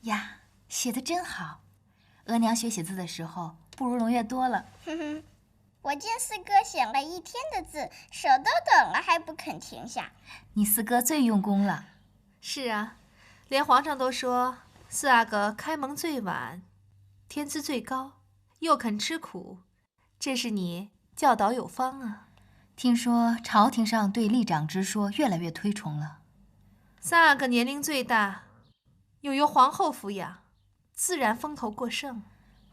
呀，写的真好。额娘学写字的时候不如胧月多了。哼哼，我见四哥写了一天的字，手都抖了，还不肯停下。你四哥最用功了。是啊，连皇上都说四阿哥开蒙最晚，天资最高，又肯吃苦，这是你教导有方啊。听说朝廷上对立长之说越来越推崇了。三阿哥年龄最大，又由皇后抚养，自然风头过盛。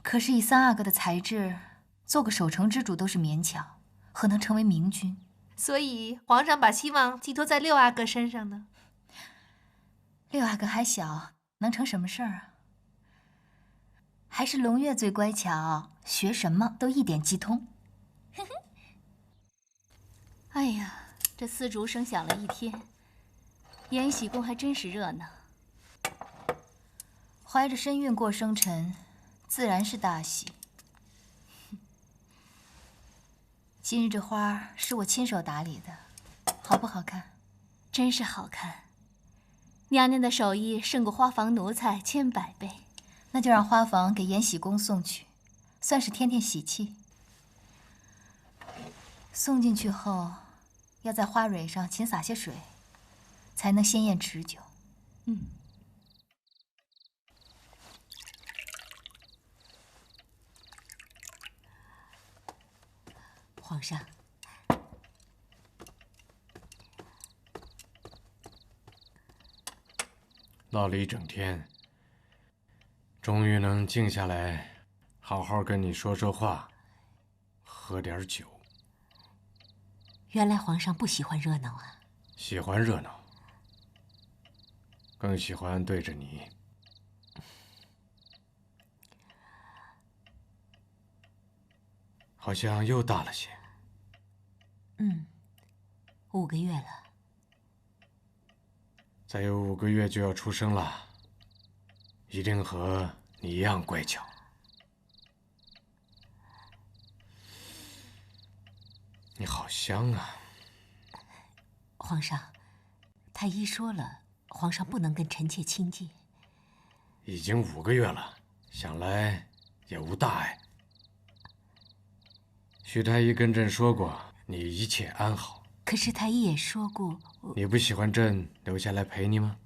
可是以三阿哥的才智，做个守城之主都是勉强，何能成为明君？所以皇上把希望寄托在六阿哥身上呢。六阿哥还小，能成什么事儿啊？还是胧月最乖巧，学什么都一点即通。哎呀，这丝竹声响了一天，延禧宫还真是热闹。怀着身孕过生辰，自然是大喜。今日这花是我亲手打理的，好不好看？真是好看，娘娘的手艺胜过花房奴才千百倍。那就让花房给延禧宫送去，算是添添喜气。送进去后，要在花蕊上勤洒些水，才能鲜艳持久。皇上，闹了一整天，终于能静下来，好好跟你说说话，喝点酒。原来皇上不喜欢热闹啊。喜欢热闹，更喜欢对着你。好像又大了些。5个月了。再有5个月就要出生了，一定和你一样乖巧。你好香啊！皇上，太医说了，皇上不能跟臣妾亲近。已经5个月了，想来也无大碍。徐太医跟朕说过，你一切安好。可是太医也说过，你不喜欢朕留下来陪你吗？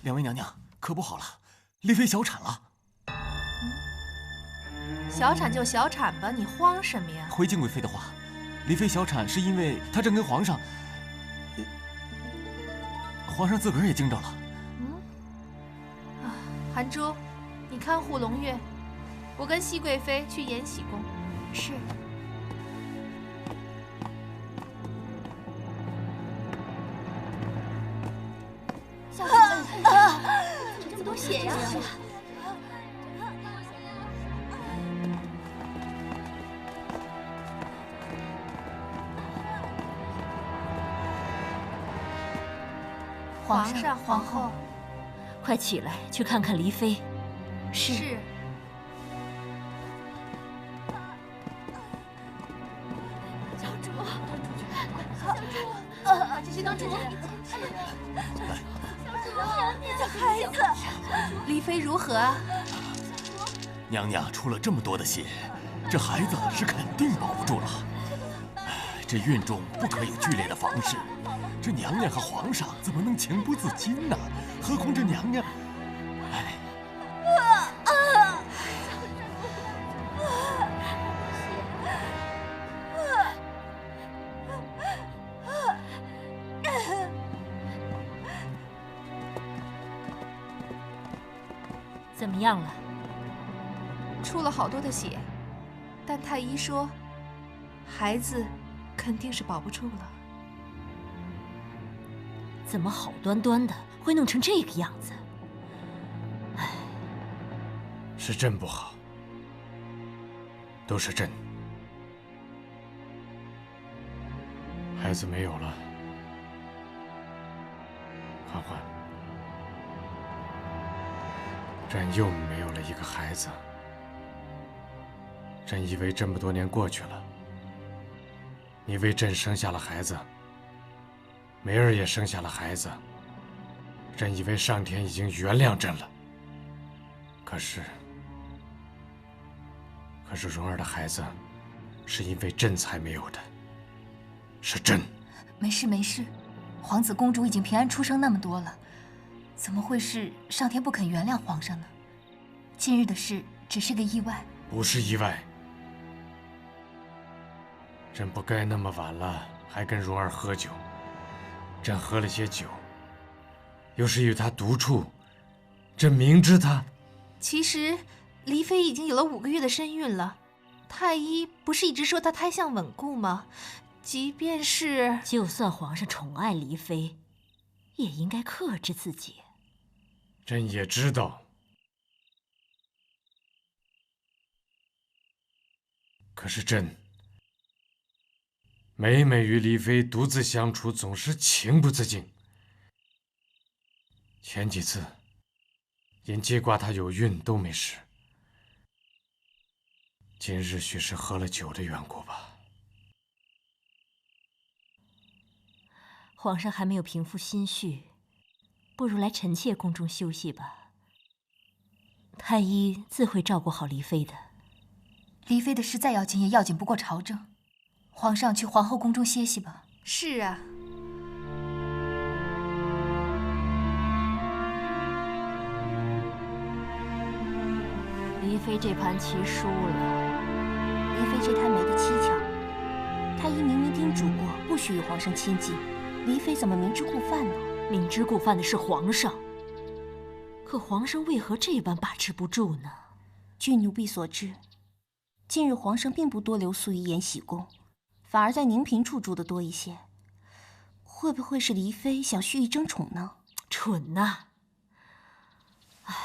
两位娘娘，可不好了，丽妃小产了。小产就小产吧，你慌什么呀？回敬贵妃的话，丽妃小产是因为她正跟皇上，皇上自个儿也惊着了。韩珠，你看护胧月，我跟熹贵妃去延禧宫。是。小姐，这么多血呀！皇上、皇后，快起来，去看看黎妃。是。小主，这些当主，小孩子，黎妃如何啊？娘娘出了这么多的血，这孩子是肯定保不住了。这孕中不可有剧烈的房事。这娘娘和皇上怎么能情不自禁呢？何况这娘娘，怎么样了？出了好多的血，但太医说，孩子肯定是保不住了。怎么好端端的会弄成这个样子？唉，是朕不好，都是朕。孩子没有了，嬛嬛，朕又没有了一个孩子。朕以为这么多年过去了，你为朕生下了孩子，梅儿也生下了孩子。朕以为上天已经原谅朕了。可是蓉儿的孩子，是因为朕才没有的，是朕。没事没事，皇子公主已经平安出生那么多了，怎么会是上天不肯原谅皇上呢？近日的事只是个意外。不是意外。朕不该那么晚了还跟蓉儿喝酒。朕喝了些酒，又是与她独处，朕明知她。其实，黎妃已经有了5个月的身孕了。太医不是一直说她胎相稳固吗？即便是……就算皇上宠爱黎妃，也应该克制自己。朕也知道，可是朕每每与黎妃独自相处，总是情不自禁。前几次因揭挂她有孕都没事，今日许是喝了酒的缘故吧。皇上还没有平复心绪，不如来臣妾宫中休息吧。太医自会照顾好黎妃的。黎妃的事再要紧，也要紧不过朝政。皇上去皇后宫中歇息吧。是啊。黎妃这盘棋输了。黎妃这摊没得蹊跷。太医明明叮嘱过，不许与皇上亲近，黎妃怎么明知故犯呢？明知故犯的是皇上，可皇上为何这般把持不住呢？据奴婢所知，近日皇上并不多留宿于延禧宫，反而在宁嫔处住的多一些。会不会是黎妃想蓄意争宠呢？蠢呐！唉，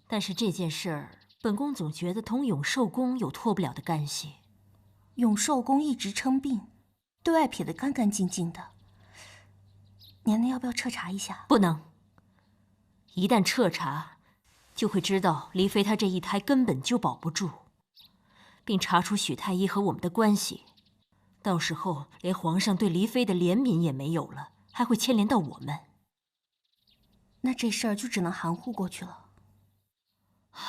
但是这件事儿，本宫总觉得同永寿宫有脱不了的干系。永寿宫一直称病，对外撇得干干净净的。娘娘要不要彻查一下？不能。一旦彻查，就会知道黎妃她这一胎根本就保不住，并查出许太医和我们的关系。到时候连皇上对黎妃的怜悯也没有了，还会牵连到我们。那这事儿就只能含糊过去了。哎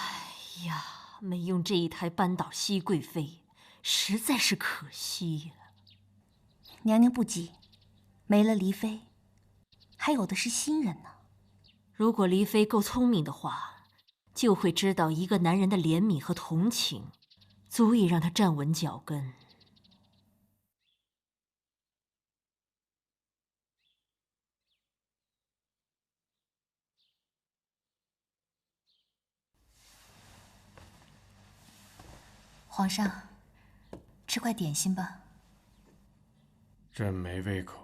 呀，没用这一胎扳倒熹贵妃，实在是可惜呀。娘娘不急，没了黎妃，还有的是新人呢。如果黎妃够聪明的话，就会知道一个男人的怜悯和同情，足以让他站稳脚跟。皇上，吃块点心吧。朕没胃口。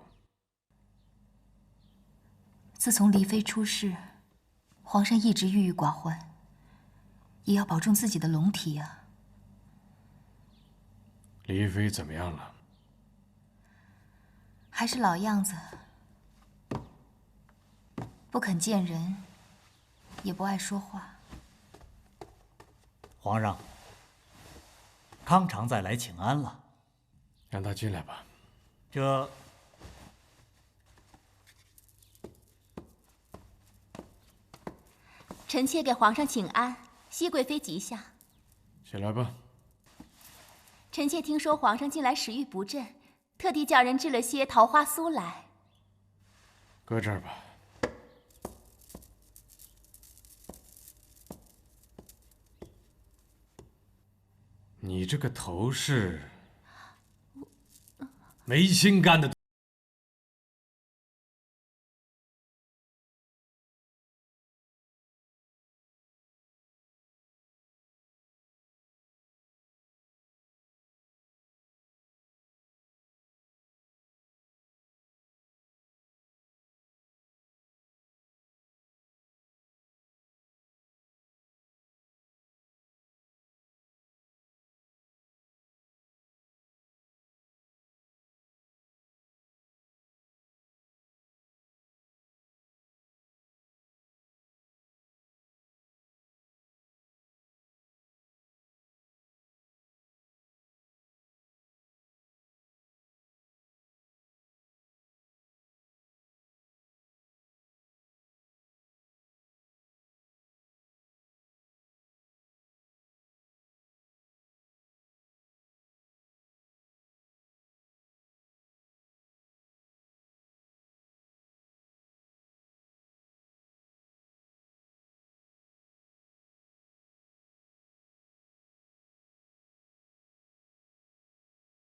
自从黎妃出事，皇上一直郁郁寡欢，也要保重自己的龙体啊。黎妃怎么样了？还是老样子，不肯见人，也不爱说话。皇上，康常在来请安了。让他进来吧。这臣妾给皇上请安，熹贵妃吉祥。起来吧。臣妾听说皇上近来食欲不振，特地叫人制了些桃花酥来。搁这儿吧。你这个头饰，没心肝的。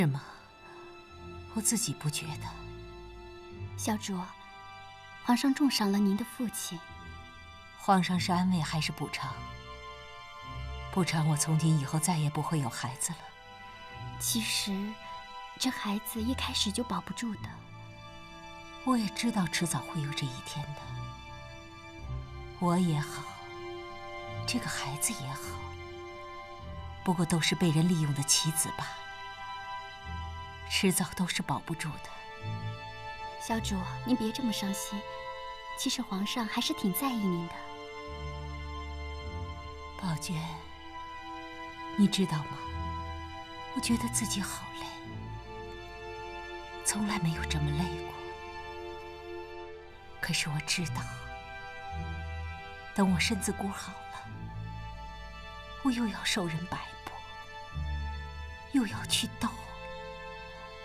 是吗？我自己不觉得。小主，皇上重赏了您的父亲。皇上是安慰还是补偿？补偿我从今以后再也不会有孩子了。其实，这孩子一开始就保不住的。我也知道迟早会有这一天的。我也好，这个孩子也好，不过都是被人利用的棋子罢了，迟早都是保不住的。小主，您别这么伤心。其实皇上还是挺在意您的。宝娟，你知道吗？我觉得自己好累，从来没有这么累过。可是我知道，等我身子骨好了，我又要受人摆布，又要去斗。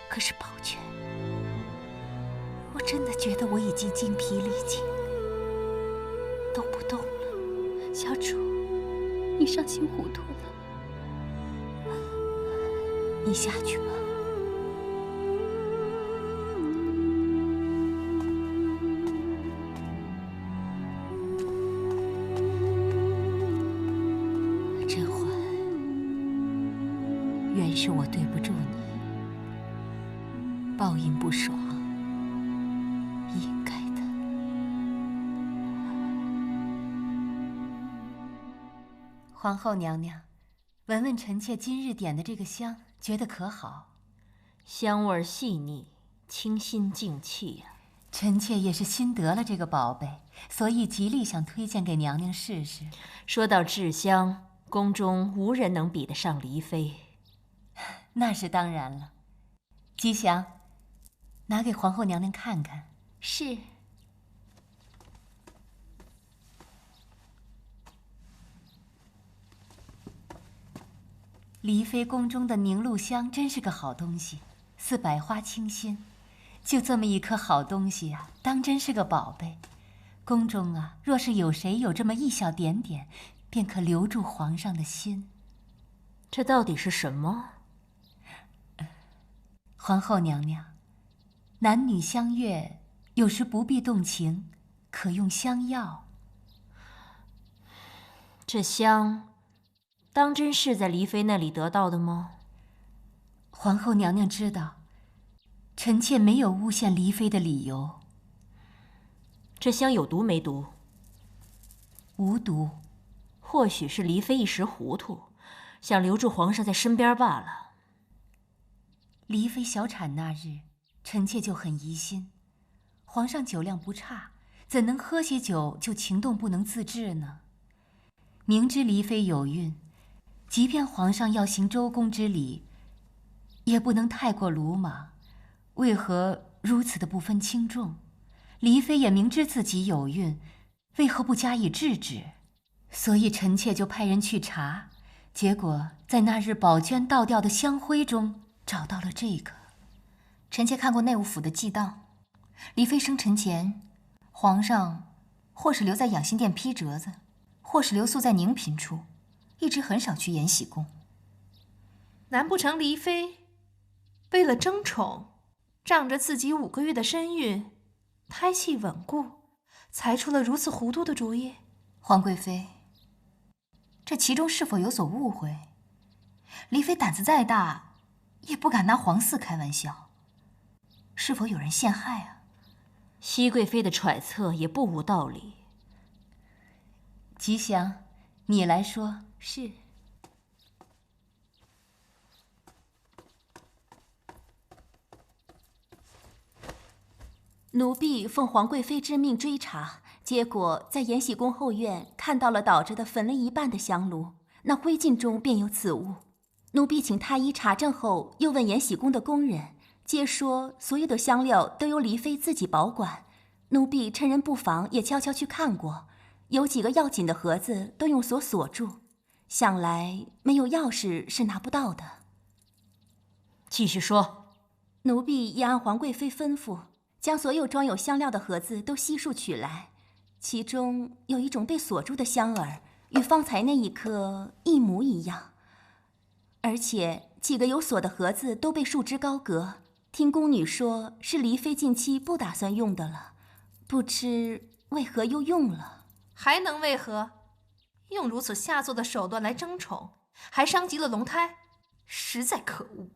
可是宝娟，我真的觉得我已经精疲力尽，动不动了。小主，你伤心糊涂了。你下去吧。甄嬛，原是我对不住你，报应不爽，应该的。皇后娘娘，闻闻臣妾今日点的这个香，觉得可好？香味细腻，清新静气呀。臣妾也是新得了这个宝贝，所以极力想推荐给娘娘试试。说到制香，宫中无人能比得上黎妃。那是当然了。吉祥，拿给皇后娘娘看看。是。黎妃宫中的凝露香真是个好东西，似百花清新。就这么一颗好东西啊，当真是个宝贝。宫中啊，若是有谁有这么一小点点，便可留住皇上的心。这到底是什么？皇后娘娘，男女相悦，有时不必动情，可用香药。这香，当真是在黎妃那里得到的吗？皇后娘娘知道，臣妾没有诬陷黎妃的理由。这香有毒没毒？无毒。或许是黎妃一时糊涂，想留住皇上在身边罢了。黎妃小产那日，臣妾就很疑心，皇上酒量不差，怎能喝些酒就情动不能自制呢？明知黎妃有孕，即便皇上要行周公之礼，也不能太过鲁莽。为何如此的不分轻重？黎妃也明知自己有孕，为何不加以制止？所以臣妾就派人去查，结果在那日宝娟倒掉的香灰中找到了这个。臣妾看过内务府的祭档，黎妃生辰前，皇上或是留在养心殿批折子，或是留宿在宁嫔处，一直很少去延禧宫。难不成黎妃为了争宠，仗着自己5个月的身孕，胎气稳固，才出了如此糊涂的主意？皇贵妃，这其中是否有所误会？黎妃胆子再大，也不敢拿皇嗣开玩笑。是否有人陷害啊？熹贵妃的揣测也不无道理。吉祥，你来说。是。奴婢奉皇贵妃之命追查，结果在延禧宫后院看到了倒着的焚了一半的香炉，那灰烬中便有此物。奴婢请太医查证后，又问延禧宫的宫人，皆说所有的香料都由黎妃自己保管。奴婢趁人不防，也悄悄去看过，有几个要紧的盒子都用锁锁住，想来没有钥匙是拿不到的。继续说。奴婢也按皇贵妃吩咐，将所有装有香料的盒子都悉数取来，其中有一种被锁住的香饵，与方才那一颗一模一样，而且几个有锁的盒子都被束之高阁，听宫女说是黎妃近期不打算用的了，不知为何又用了？还能为何？用如此下作的手段来争宠，还伤及了龙胎，实在可恶。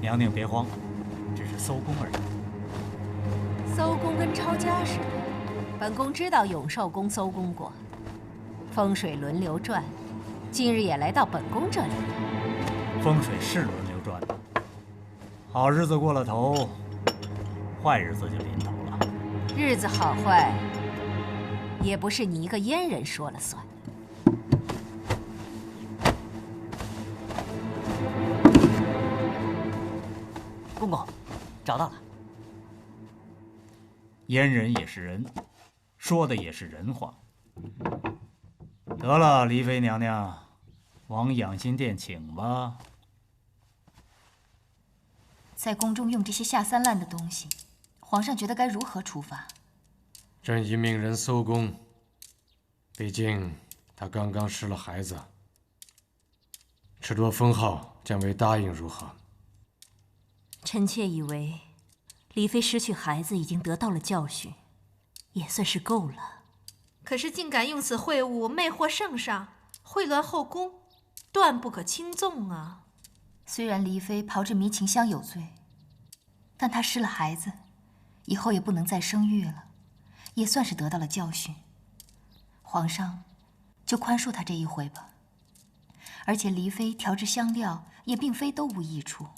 娘娘别慌，只是搜宫而已。搜宫跟抄家似的，本宫知道永寿宫搜宫过，风水轮流转，今日也来到本宫这里。风水是轮流转的，好日子过了头，坏日子就临头了。日子好坏，也不是你一个阉人说了算。公公，找到了。阉人也是人，说的也是人话。得了，黎妃娘娘，往养心殿请吧。在宫中用这些下三滥的东西，皇上觉得该如何处罚？朕已命人搜宫，毕竟他刚刚失了孩子。褫夺封号将为答应，如何？臣妾以为，黎妃失去孩子已经得到了教训，也算是够了。可是竟敢用此秽物魅惑圣上，秽乱后宫，断不可轻纵啊！虽然黎妃炮制迷情香有罪，但她失了孩子，以后也不能再生育了，也算是得到了教训。皇上就宽恕她这一回吧。而且黎妃调制香料也并非都无益处。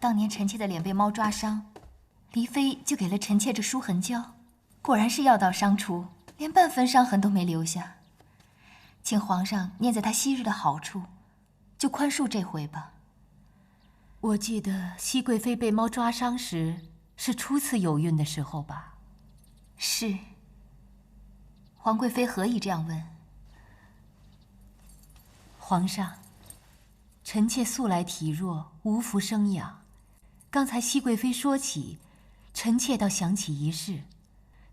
当年臣妾的脸被猫抓伤，黎妃就给了臣妾这舒痕胶，果然是药到伤处，连半分伤痕都没留下。请皇上念在她昔日的好处，就宽恕这回吧。我记得熹贵妃被猫抓伤时是初次有孕的时候吧？是。皇贵妃何以这样问？皇上，臣妾素来体弱，无福生养。刚才熹贵妃说起，臣妾倒想起一事。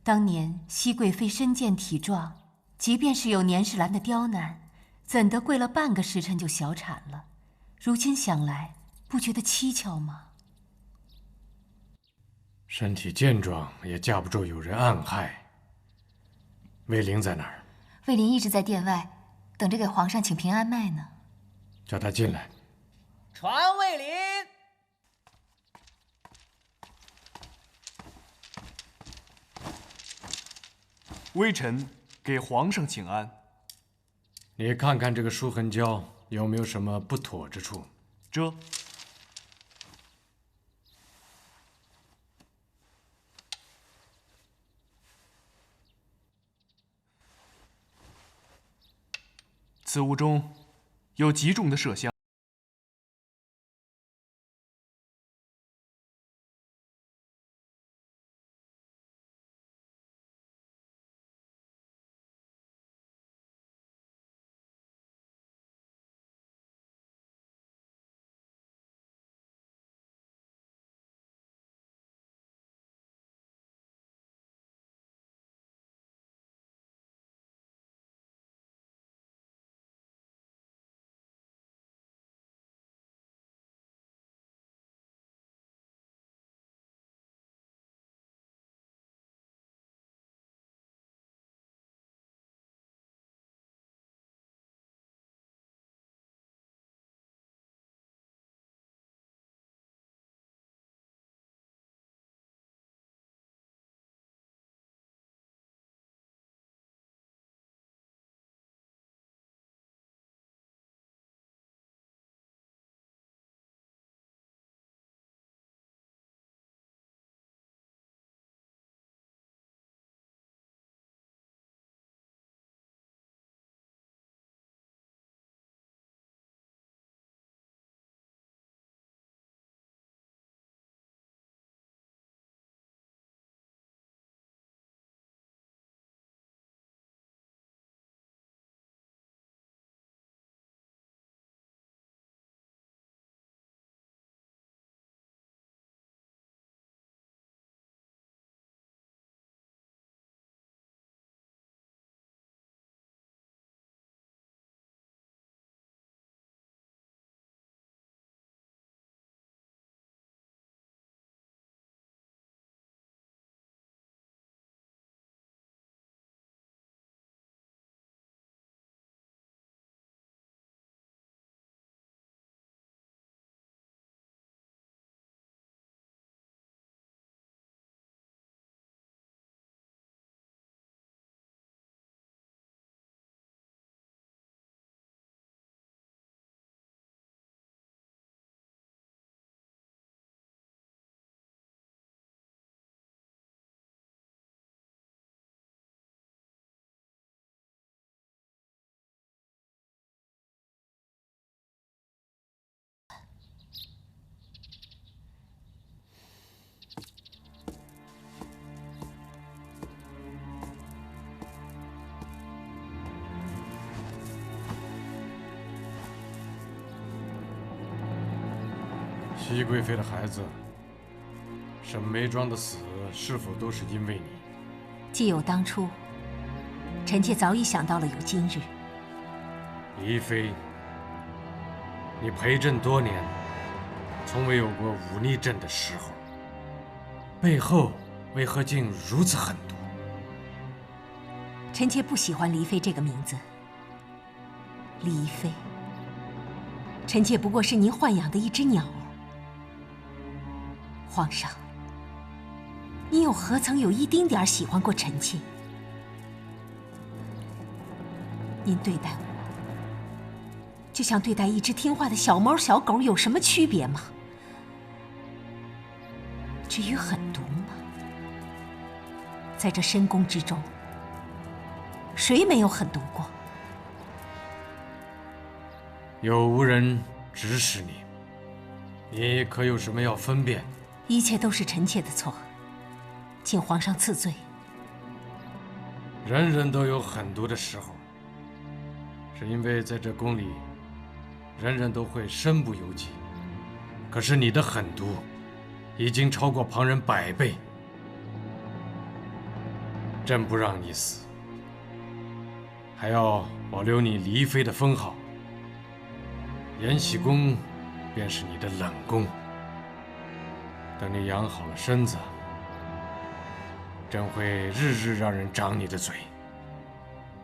当年熹贵妃身健体壮，即便是有年世兰的刁难，怎得跪了半个时辰就小产了？如今想来，不觉得蹊跷吗？身体健壮，也架不住有人暗害。魏灵在哪儿？魏灵一直在殿外，等着给皇上请平安脉呢。叫他进来。传魏灵。微臣给皇上请安。你看看这个舒痕胶有没有什么不妥之处？这。此物中有极重的麝香。熹贵妃的孩子沈眉庄的死，是否都是因为你？既有当初，臣妾早已想到了有今日。离妃，你陪朕多年，从未有过忤逆朕的时候，背后为何竟如此狠毒？臣妾不喜欢离妃这个名字。离妃，臣妾不过是您豢养的一只鸟儿。皇上，你又何曾有一丁点儿喜欢过臣妾？您对待我，就像对待一只听话的小猫小狗，有什么区别吗？至于狠毒吗？在这深宫之中，谁没有狠毒过？有无人指使你？你可有什么要分辨？一切都是臣妾的错，请皇上赐罪。人人都有狠毒的时候，是因为在这宫里，人人都会身不由己。可是你的狠毒，已经超过旁人100倍。朕不让你死，还要保留你离妃的封号。延禧宫便是你的冷宫。等你养好了身子，朕会日日让人长你的嘴，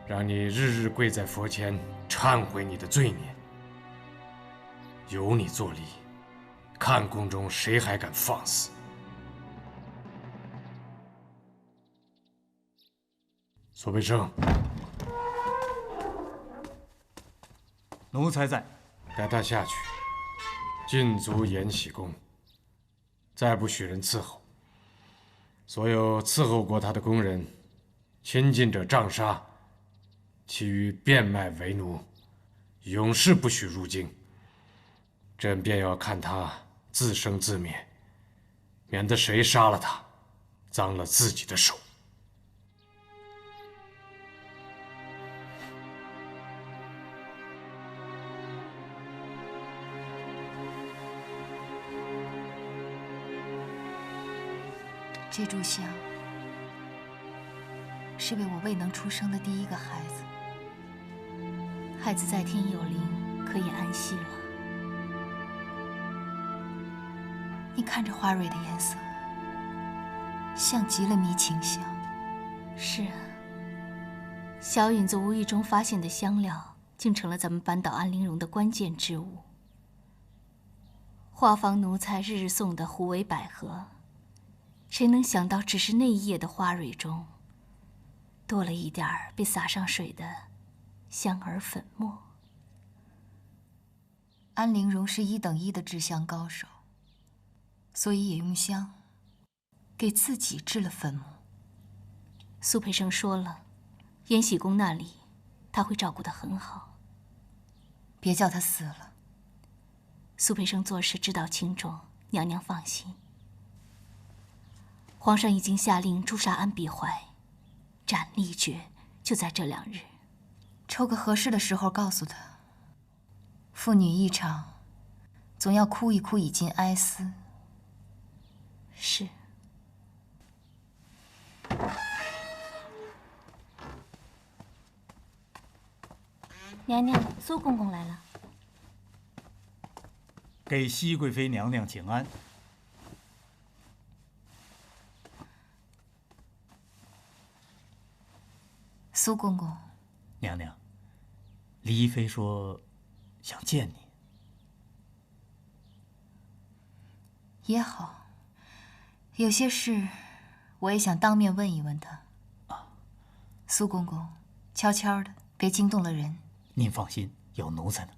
让你日日跪在佛前忏悔你的罪孽。有你作例，看宫中谁还敢放肆？苏培盛，奴才在。带他下去，禁足延禧宫，再不许人伺候。所有伺候过他的宫人，亲近者杖杀，其余变卖为奴，永世不许入京。朕便要看他自生自灭，免得谁杀了他，脏了自己的手。这炷香是为我未能出生的第一个孩子。孩子在天有灵，可以安息了。你看这花蕊的颜色，像极了迷情香。是啊，小允子无意中发现的香料，竟成了咱们扳倒安陵容的关键之物。画坊奴才日日送的虎尾百合，谁能想到，只是那一夜的花蕊中，多了一点儿被洒上水的香儿粉末。安陵容是1等1的制香高手，所以也用香给自己制了粉末。苏培盛说了，延禧宫那里他会照顾得很好。别叫他死了。苏培盛做事知道轻重，娘娘放心。皇上已经下令诛杀安必怀，斩立决，就在这2日。抽个合适的时候告诉他，父女一场，总要哭一哭，以尽哀思。是。娘娘，苏公公来了。给熹贵妃娘娘请安。苏公公，娘娘，离妃说想见你。也好，有些事我也想当面问一问他。苏公公，悄悄的，别惊动了人。您放心，有奴才呢。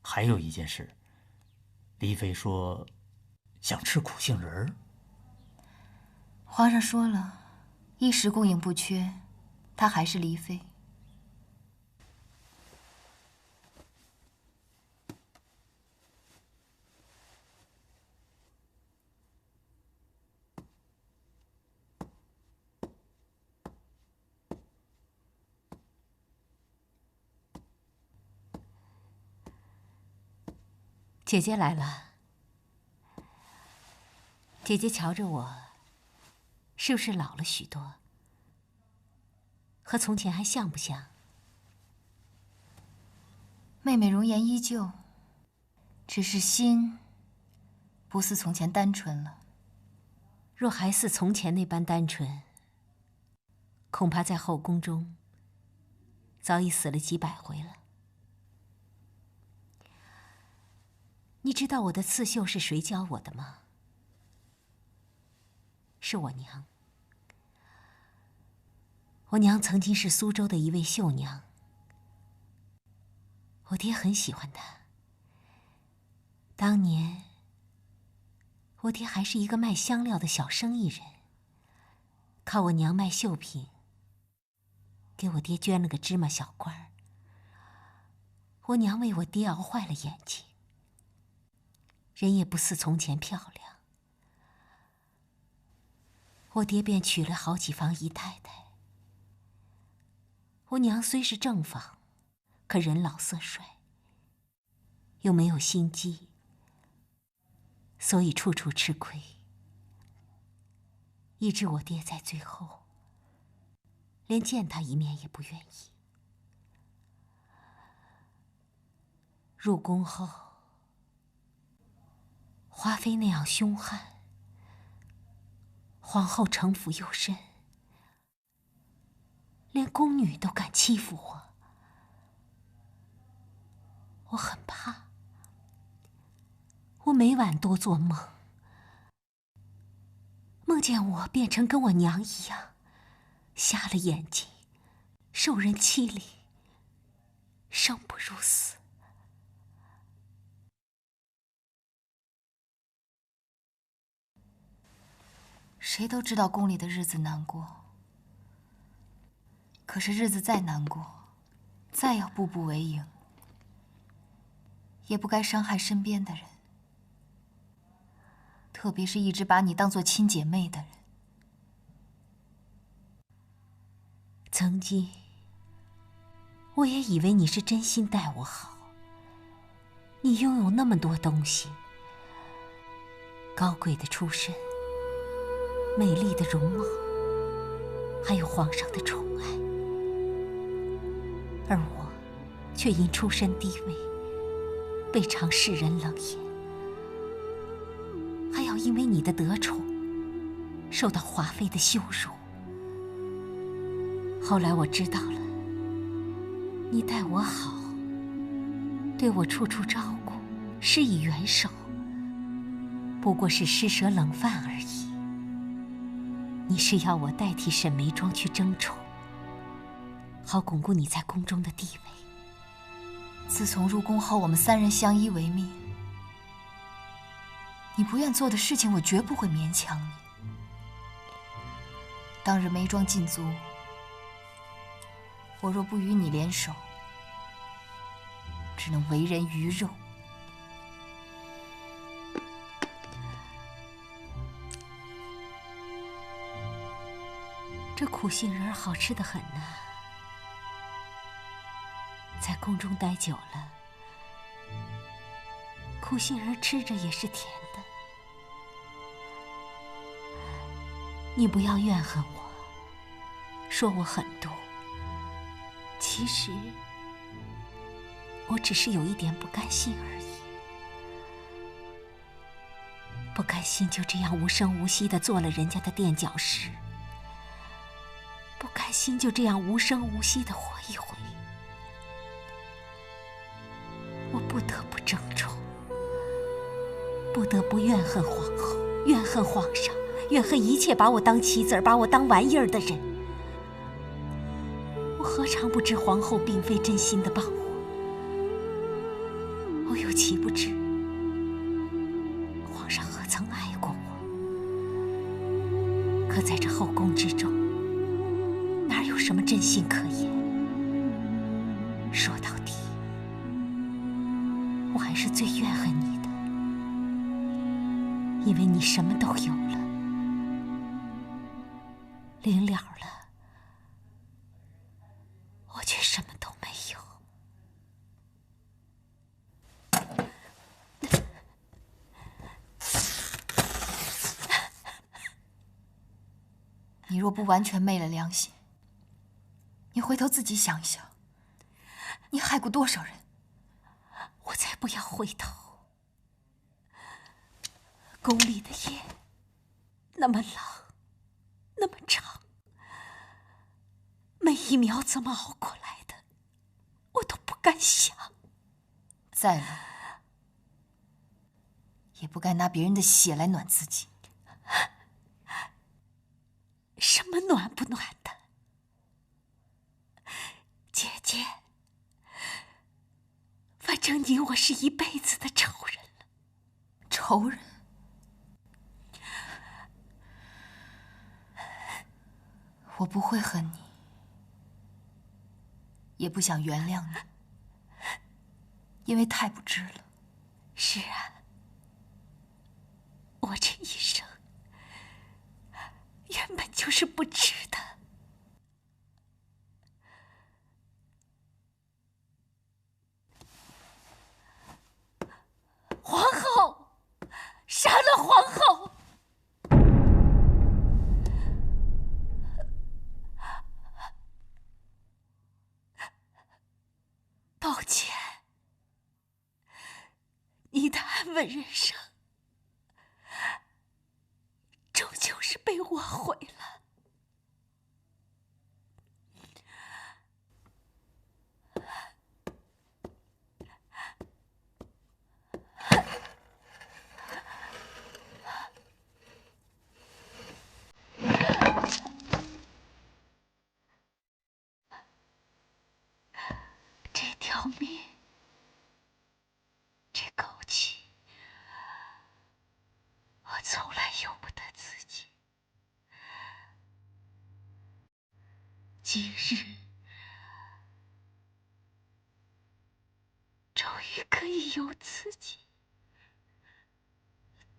还有一件事，离妃说想吃苦杏仁儿。皇上说了，衣食供应不缺，她还是离妃。姐姐来了。姐姐瞧着我，是不是老了许多？和从前还像不像？妹妹容颜依旧，只是心不似从前单纯了。若还似从前那般单纯，恐怕在后宫中早已死了几百回了。你知道我的刺绣是谁教我的吗？是我娘。我娘曾经是苏州的一位绣娘，我爹很喜欢她。当年，我爹还是一个卖香料的小生意人，靠我娘卖绣品，给我爹捐了个芝麻小官儿。我娘为我爹熬坏了眼睛，人也不似从前漂亮。我爹便娶了好几房姨太太。我娘虽是正房，可人老色衰，又没有心机，所以处处吃亏，以致我爹在最后连见他一面也不愿意。入宫后，华妃那样凶悍，皇后城府又深，连宫女都敢欺负我，我很怕。我每晚多做梦，梦见我变成跟我娘一样，瞎了眼睛，受人欺凌，生不如死。谁都知道宫里的日子难过，可是日子再难过，再要步步为营，也不该伤害身边的人，特别是一直把你当作亲姐妹的人。曾经，我也以为你是真心待我好。你拥有那么多东西，高贵的出身，美丽的容貌，还有皇上的宠爱，而我却因出身低微，被常世人冷眼，还要因为你的得宠，受到华妃的羞辱。后来我知道了，你待我好，对我处处照顾，施以援手，不过是施舍冷饭而已。你是要我代替沈眉庄去争宠，好巩固你在宫中的地位。自从入宫后，我们三人相依为命，你不愿做的事情，我绝不会勉强你。当日眉庄禁足，我若不与你联手，只能为人鱼肉。这苦杏仁好吃得很呢，在宫中待久了，苦杏仁吃着也是甜的。你不要怨恨我，说我狠毒。其实，我只是有一点不甘心而已。不甘心就这样无声无息地做了人家的垫脚石，不甘心就这样无声无息地活一回。我不得不争宠，不得不怨恨皇后，怨恨皇上，怨恨一切把我当棋子儿、把我当玩意儿的人。我何尝不知皇后并非真心的帮我？我又岂不知皇上何曾爱过我？可在这后宫之中，哪有什么真心可言？说到底，我还是最怨恨你的，因为你什么都有了，临了了，我却什么都没有。若不完全昧了良心，你回头自己想一想，你害过多少人？我才不要回头。沟里的夜那么冷，那么长，每一秒怎么熬过来的，我都不敢想。再冷，也不该拿别人的血来暖自己。什么暖不暖的？姐姐，反正你我是一辈子的仇人了。仇人？我不会恨你，也不想原谅你，因为太不值了。是啊，我这一生原本就是不值的。皇后，杀了皇后！抱歉，你的安稳人生终究是被我毁了。这条命，这口气，我从来由不得自己。今日终于可以由自己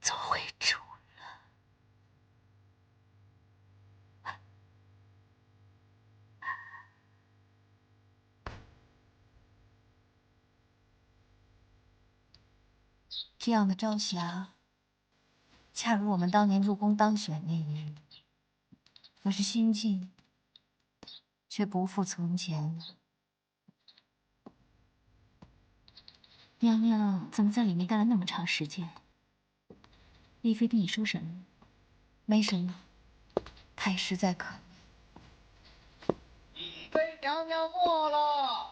做回主了。这样的朝霞，恰如我们当年入宫当选那一日。可是心境却不复从前了。娘娘怎么在里面待了那么长时间？丽妃对你说什么？没什么，她也实在渴。丽妃娘娘过了。